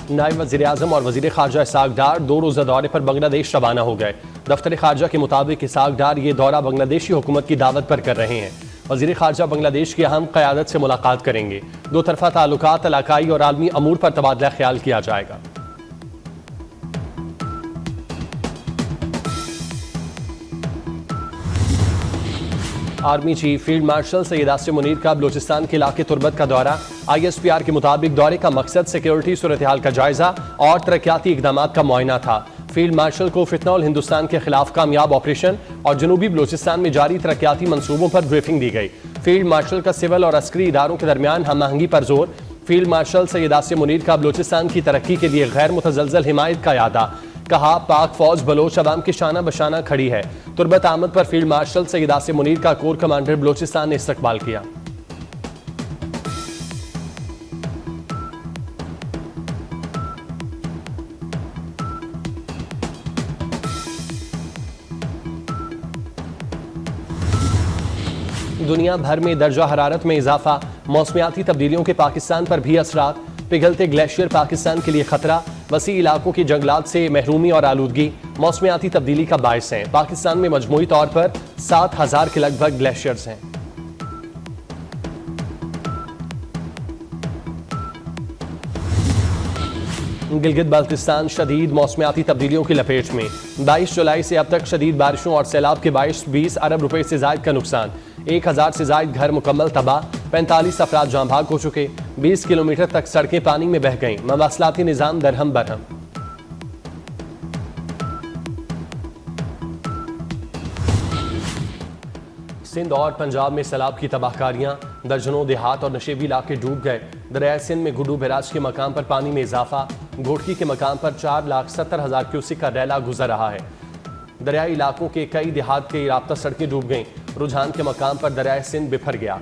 نائب وزیر اعظم اور وزیر خارجہ اسحاق ڈار 2 روزہ دورے پر بنگلہ دیش روانہ ہو گئے۔ دفتر خارجہ کے مطابق اسحاق ڈار یہ دورہ بنگلہ دیشی حکومت کی دعوت پر کر رہے ہیں۔ وزیر خارجہ بنگلہ دیش کی اہم قیادت سے ملاقات کریں گے۔ 2 طرفہ تعلقات، علاقائی اور عالمی امور پر تبادلہ خیال کیا جائے گا۔ آرمی چیف فیلڈ مارشل سید آصم منیر کا بلوچستان کے علاقے تربت کا دورہ۔ ISPR کے مطابق دورے کا مقصد سیکیورٹی صورتحال کا جائزہ اور ترقیاتی اقدامات کا معائنہ تھا۔ فیلڈ مارشل کو فتنہ ہندوستان کے خلاف کامیاب آپریشن اور جنوبی بلوچستان میں جاری ترقیاتی منصوبوں پر بریفنگ دی گئی۔ فیلڈ مارشل کا سول اور عسکری اداروں کے درمیان ہم آہنگی پر زور۔ فیلڈ مارشل سید آصم منیر کا بلوچستان کی ترقی کے لیے غیر متزلزل حمایت کا اعادہ۔ کہا پاک فوج بلوچ عوام کے شانہ بشانہ کھڑی ہے۔ تربت آمد پر فیلڈ مارشل سید آصم منیر کا کور کمانڈر بلوچستان نے استقبال کیا۔ دنیا بھر میں درجہ حرارت میں اضافہ، موسمیاتی تبدیلیوں کے پاکستان پر بھی اثرات۔ پگھلتے گلیشیئر پاکستان کے لیے خطرہ، وسیع علاقوں کی جنگلات سے محرومی اور آلودگی موسمیاتی تبدیلی کا باعث ہیں۔ پاکستان میں مجموعی طور پر 7,000 کے لگ بھگ گلیشیئرز ہیں۔ گلگت بلتستان شدید موسمیاتی تبدیلیوں کی لپیٹ میں۔ 22 جولائی سے اب تک شدید بارشوں اور سیلاب کے باعث 20 ارب روپے سے زائد کا نقصان، 1000 سے زائد گھر مکمل تباہ، 45 افراد جاں بھاگ ہو چکے، 20 کلومیٹر تک سڑکیں پانی میں بہہ گئیں، مواصلاتی نظام درہم برہم۔ سندھ اور پنجاب میں سیلاب کی تباہ کاریاں، درجنوں دیہات اور نشیبی علاقے ڈوب گئے۔ دریائے سندھ میں گڈو بیراج کے مقام پر پانی میں اضافہ، گھوٹکی کے مقام پر 4,70,000 کیوسک کا ریلا گزر رہا ہے۔ دریائی علاقوں کے کئی دیہات کی رابطہ سڑکیں ڈوب گئیں۔ رجحان کے مقام پر دریائے سندھ بپھر گیا۔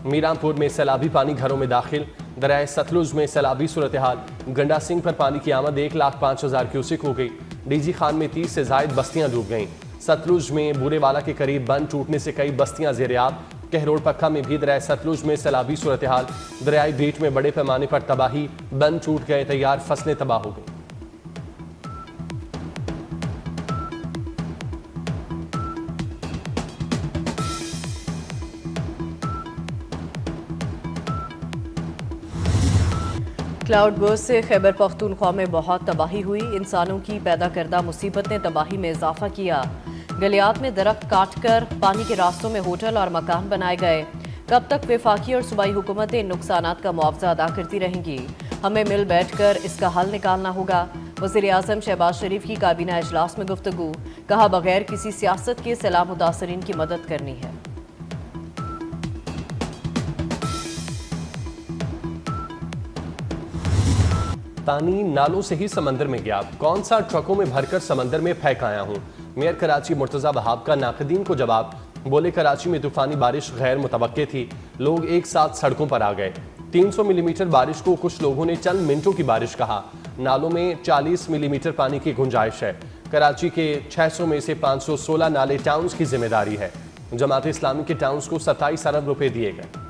میران پور میں سیلابی پانی گھروں میں داخل، دریائے ستلج میں سیلابی صورتحال، گنڈا سنگھ پر پانی کی آمد 1,05,000 کیوسک ہو گئی۔ ڈی جی خان میں 30 سے زائد بستیاں ڈوب گئیں۔ ستلج میں بورے والا کے قریب بند ٹوٹنے سے کئی بستیاں زیر آب۔ کہروڑ پکا میں بھی دریائے ستلج میں سیلابی صورتحال، دریائے بیٹ میں بڑے پیمانے پر تباہی، بند ٹوٹ گئے، تیار فصلیں تباہ ہو گئیں۔ کلاؤڈ برسٹ سے خیبر پختونخوا میں بہت تباہی ہوئی، انسانوں کی پیدا کردہ مصیبت نے تباہی میں اضافہ کیا۔ گلیات میں درخت کاٹ کر پانی کے راستوں میں ہوٹل اور مکان بنائے گئے۔ کب تک وفاقی اور صوبائی حکومتیں ان نقصانات کا معاوضہ ادا کرتی رہیں گی؟ ہمیں مل بیٹھ کر اس کا حل نکالنا ہوگا۔ وزیر اعظم شہباز شریف کی کابینہ اجلاس میں گفتگو، کہا بغیر کسی سیاست کے سیلاب متاثرین کی مدد کرنی ہے۔ پانی نالوں سے ہی سمندر میں گیا، کون سا ٹرکوں میں بھر کر سمندر میں پھینک آیا ہوں؟ میئر کراچی مرتضی وہاب کا ناقدین کو جواب، بولے کراچی میں طوفانی بارش غیر متوقع تھی، لوگ ایک ساتھ سڑکوں پر آ گئے۔ 300 ملی میٹر بارش کو کچھ لوگوں نے چند منٹوں کی بارش کہا۔ نالوں میں 40 ملی میٹر پانی کی گنجائش ہے۔ کراچی کے 600 میں سے 516 نالے ٹاؤنز کی ذمہ داری ہے۔ جماعت اسلامی کے ٹاؤنز کو 27 ارب روپے دیے گئے۔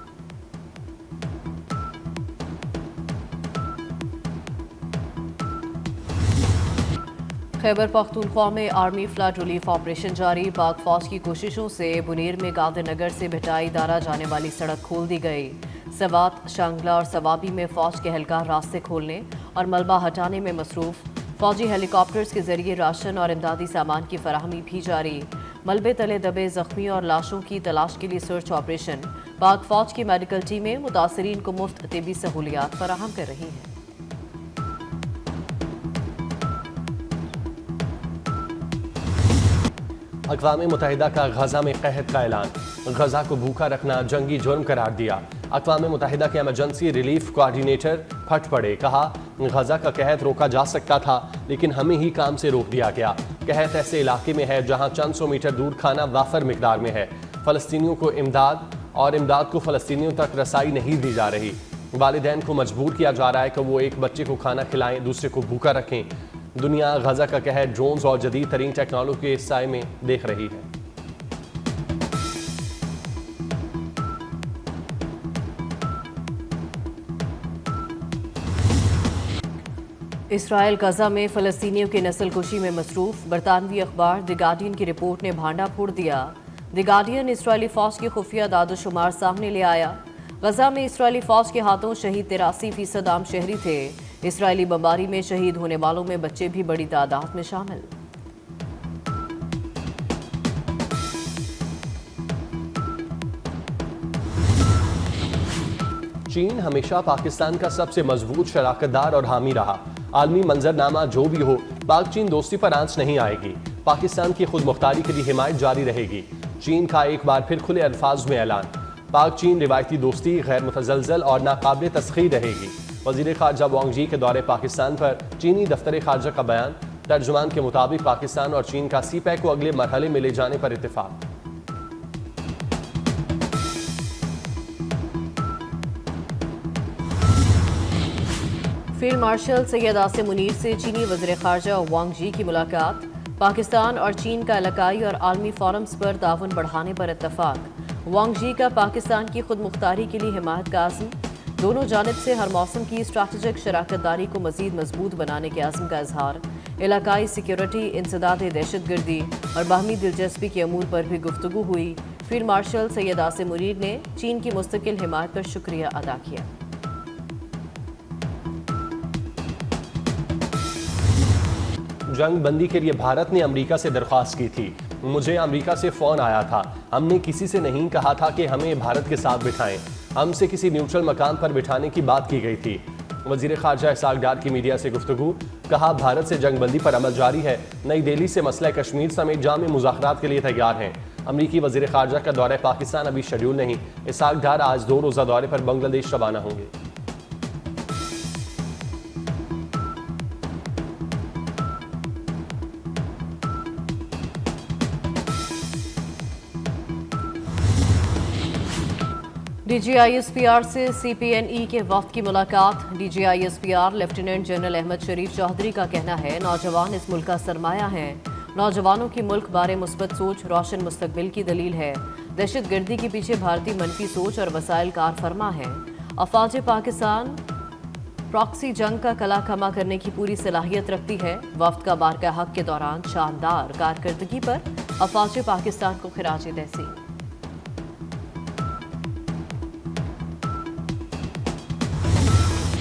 خیبر پختونخوا میں آرمی فلڈ ریلیف آپریشن جاری، پاک فوج کی کوششوں سے بنیر میں گاندھی نگر سے بھٹائی دارا جانے والی سڑک کھول دی گئی۔ سوات، شانگلہ اور سوابی میں فوج کے اہلکار راستے کھولنے اور ملبہ ہٹانے میں مصروف۔ فوجی ہیلی کاپٹرز کے ذریعے راشن اور امدادی سامان کی فراہمی بھی جاری۔ ملبے تلے دبے زخمی اور لاشوں کی تلاش کے لیے سرچ آپریشن۔ پاک فوج کی میڈیکل ٹیمیں متاثرین کو مفت طبی سہولیات فراہم کر رہی ہیں۔ اقوام متحدہ کا غزہ میں قحط کا اعلان، غزہ کو بھوکا رکھنا جنگی جرم قرار دیا۔ اقوام متحدہ کے ایمرجنسی ریلیف کوارڈینیٹر پھٹ پڑے، کہا غزہ کا قحط روکا جا سکتا تھا لیکن ہمیں ہی کام سے روک دیا گیا۔ قحط ایسے علاقے میں ہے جہاں چند سو میٹر دور کھانا وافر مقدار میں ہے، فلسطینیوں کو امداد کو فلسطینیوں تک رسائی نہیں دی جا رہی۔ والدین کو مجبور کیا جا رہا ہے کہ وہ ایک بچے کو کھانا کھلائیں، دوسرے کو بھوکا رکھیں۔ دنیا غزہ کا قحط ڈرونز اور جدید ترین ٹیکنالوجی کے سائے میں دیکھ رہی ہے۔ इसराइल गजा में फ़लस्तीनियों की नस्ल कुशी में मसरूफ़। बरतानवी अखबार द गार्डियन की रिपोर्ट ने भांडा फोड़ दिया। द गार्डियन इसराइली फ़ौज की खुफिया दादोशुमार सामने ले आया। गजा में इसराइली फ़ौज के हाथों शहीद 83% आम शहरी थे। इसराइली बमबारी में शहीद होने वालों में बच्चे भी बड़ी तादाद में शामिल। चीन हमेशा पाकिस्तान का सबसे मजबूत शराकतदार और हामी रहा। आलमी मंजरनामा जो भी हो, पाक चीन दोस्ती पर आंच नहीं आएगी। पाकिस्तान की खुद मुख्तारी के लिए हिमायत जारी रहेगी। चीन का एक बार फिर खुले अल्फाज में ऐलान। पाक चीन रिवायती दोस्ती गैर मुतज़लज़ल और नाकाबिल तस्खीर रहेगी। वज़ीर ख़ारजा वांग जी के दौरे पाकिस्तान पर चीनी दफ्तर ख़ारजा का बयान। तर्जुमान के मुताबिक पाकिस्तान और चीन का सीपैक को अगले मरहले में ले जाने पर इत्तेफाक। फील्ड मार्शल सैयद आसिम मुनीर से चीनी वज़ीर ख़ारजा वांग जी की मुलाकात। पाकिस्तान और चीन का इलाकाई और आलमी फोरम्स पर ताउन बढ़ाने पर इत्तफाक। वांग जी का पाकिस्तान की खुद मुख्तारी के लिए हिमायत का आज़म। दोनों जानिब से हर मौसम की स्ट्रैटेजिक शराकतदारी को मज़ीद मजबूत बनाने के आज़म का इजहार। इलाकाई सिक्योरिटी, इंसदाद दहशतगर्दी और बाहमी दिलचस्पी के अमूर पर भी गुफ्तगू हुई। फील्ड मार्शल सैयद आसिम मुनीर ने चीन की मुस्तकिल हिमायत पर शुक्रिया अदा किया। जंग बंदी के लिए भारत ने अमेरिका से दरख्वास्त की थी। मुझे अमेरिका से फ़ोन आया था। हमने किसी से नहीं कहा था कि हमें भारत के साथ बिठाएं। हमसे किसी न्यूट्रल मकाम पर बिठाने की बात की गई थी। वज़ीर ख़ारजा इसहाक़ डार की मीडिया से गुफ्तगू। कहा, भारत से जंग बंदी पर अमल जारी है। नई दिल्ली से मसला कश्मीर समेत जामे मुज़ाकरात के लिए तैयार हैं। अमरीकी वज़ीर ख़ारजा का दौरा पाकिस्तान अभी शेड्यूल नहीं। इसहाक़ डार आज 2 रोज़ा दौरे पर बांग्लादेश रवाना होंगे। DGISPR से CPNE के वक्त की मुलाकात। DGISPR लेफ्टिनेंट जनरल अहमद शरीफ चौधरी का कहना है, नौजवान इस मुल्क का सरमाया हैं। नौजवानों की मुल्क बारे मुस्बत सोच रोशन मुस्तकबिल की दलील है। दहशत गर्दी के पीछे भारतीय मनफी सोच और वसाइल कार फरमा है। अफवाज पाकिस्तान प्रॉक्सी जंग का कला कमा करने की पूरी सलाहियत रखती है। वफ्द का बारका हक के दौरान शानदार कारकर्दगी पर अफवाज पाकिस्तान को खिराज तहसीन।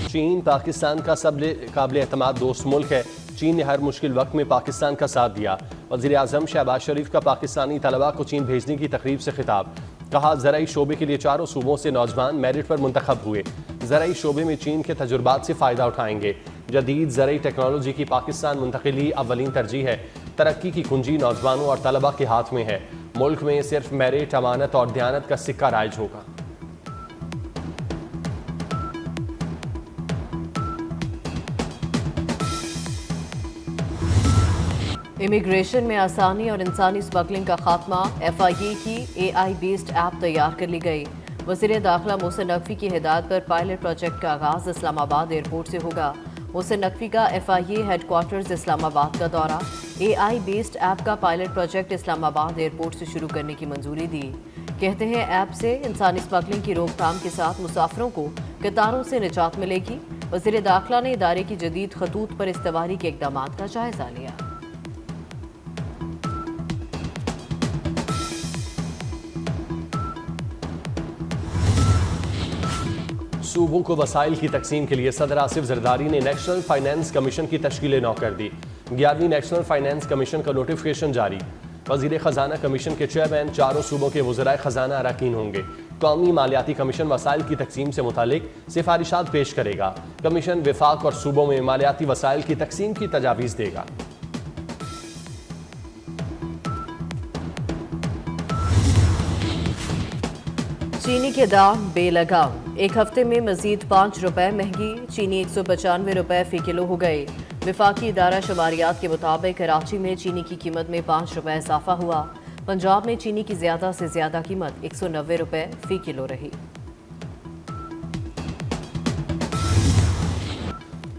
चीन पाकिस्तान का सबसे काबिल एतमाद दोस्त मुल्क है। चीन ने हर मुश्किल वक्त में पाकिस्तान का साथ दिया। वज़ीर आज़म शहबाज शरीफ का पाकिस्तानी तलबा को चीन भेजने की तकरीब से खिताब। कहा, ज़राई शोबे के लिए चारों सूबों से नौजवान मेरिट पर मुंतखब हुए। ज़राई शोबे में चीन के तजुर्बात से फ़ायदा उठाएंगे। जदीद ज़राई टेक्नोलॉजी की पाकिस्तान मुंतकिली अव्वलीन तरजीह है। तरक्की की कुंजी नौजवानों और तलबा के हाथ में है। मुल्क में सिर्फ मेरिट, अमानत और दयानत का सिक्का राइज होगा। इमिग्रेशन में आसानी और इंसानी स्मगलिंग का खात्मा। FIA की AI बेस्ड ऐप तैयार कर ली गई। वज़ीर दाखिला मोहसिन नकवी की हिदायत पर पायलट प्रोजेक्ट का आगाज इस्लामाबाद एयरपोर्ट से होगा। मोहसिन नकवी का FIA हेडक्वार्टर्स इस्लामाबाद का दौरा। AI बेस्ड ऐप का पायलट प्रोजेक्ट इस्लामाबाद एयरपोर्ट से शुरू करने की मंजूरी दी। कहते हैं, ऐप से इंसानी स्मगलिंग की रोकथाम के साथ मुसाफिरों को कतारों से निजात मिलेगी। वज़ीर दाखिला ने इदारे की जदीद खतूत पर इस्तवारी के इक़दाम का जायजा लिया। सूबों को वसाइल की तकसीम के लिए सदर आसिफ जरदारी ने नेशनल फाइनेंस कमीशन की तश्कील नौ कर दी। 11वीं नेशनल फाइनेंस कमीशन का नोटिफिकेशन जारी। वज़ीर ख़जाना कमीशन के चेयरमैन चारों सूबों के वज़राए ख़जाना अरकान होंगे। कौमी मालियाती कमीशन वसाइल की तकसीम से मुतालिक सिफारिशात पेश करेगा। कमीशन विफाक और सूबों में मालियाती वसाइल की तकसीम की तजावीज़ देगा। चीनी के दाम बेलगाम। एक हफ्ते में मजीद 5 रुपए महंगी। चीनी 195 रुपए फी किलो हो गए। विफाकी इदारा शुमारियात के मुताबिक कराची में चीनी की कीमत में 5 रुपए इजाफा हुआ। पंजाब में चीनी की ज्यादा से ज्यादा कीमत 190 रुपए फी किलो रही।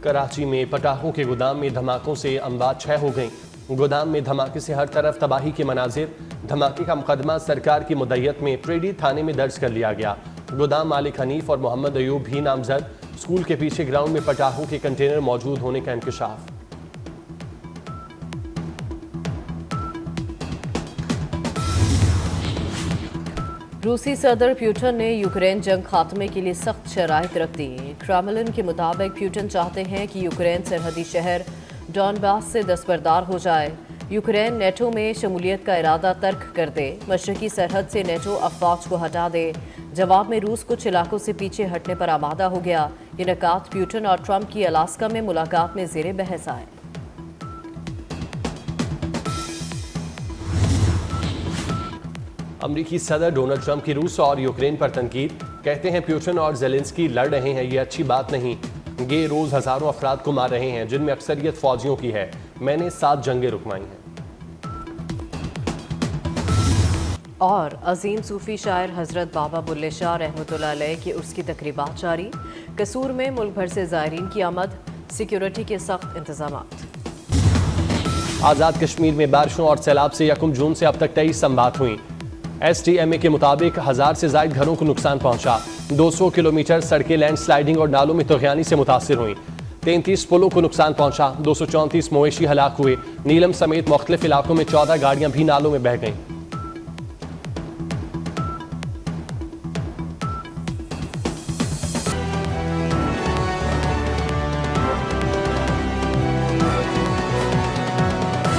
कराची में पटाखों के गोदाम में धमाकों से अमवात 6 हो गईं। गोदाम में धमाके से हर तरफ तबाही के मनाजिर। धमाके का मुकदमा सरकार की मुद्दत में प्रेडी थाने में दर्ज कर लिया गया। गोदाम मालिक हनीफ और मोहम्मद अयूब भी नामजद। स्कूल के पीछे ग्राउंड में पटाखों के कंटेनर मौजूद होने का इंकशाफ। रूसी सदर प्यूटन ने यूक्रेन जंग खात्मे के लिए सख्त शराइत रख दी। क्रेमलिन के मुताबिक प्यूटन चाहते हैं कि यूक्रेन सरहदी शहर डॉनबास से दस्तबरदार हो जाए। यूक्रेन नेटो में शमूलियत का इरादा तर्क कर दे, मशरकी सरहद से नेटो अफवाज को हटा दे। जवाब में रूस कुछ इलाकों से पीछे हटने पर आमादा हो गया। ये निकात प्यूटन और ट्रंप की अलास्का में मुलाकात में ज़ेरे बहस आए। अमरीकी सदर डोनाल्ड ट्रंप की रूस और यूक्रेन पर तनकीद। कहते हैं प्यूटन और ज़ेलेंस्की लड़ रहे हैं, ये अच्छी बात नहीं। ये रोज़ हज़ारों अफराद को मार रहे हैं, जिनमें अक्सरियत फौजियों की है। मैंने 7 जंगें रुकवाई हैं। और अजीम सूफी शायर हज़रत बाबा बुल्ले शाह रहमतुल्लाह अलैह की उसकी तकरीबात जारी। कसूर में मुल्क भर से ज़ायरीन की आमद, सिक्योरिटी के सख्त इंतजामात। आज़ाद कश्मीर में बारिशों और सैलाब से 1 जून से अब तक 23 संबात हुई। STMA के मुताबिक 1000 से ज़ायद घरों को नुकसान पहुंचा। 200 किलोमीटर सड़कें लैंड स्लाइडिंग और नालों में तुग़यानी से मुतासिर हुई। 33 पुलों को नुकसान पहुंचा। 234 मवेशी हलाक हुए। नीलम समेत मुख्तलिफ इलाकों में 14 गाड़ियां भी नालों में बह गईं।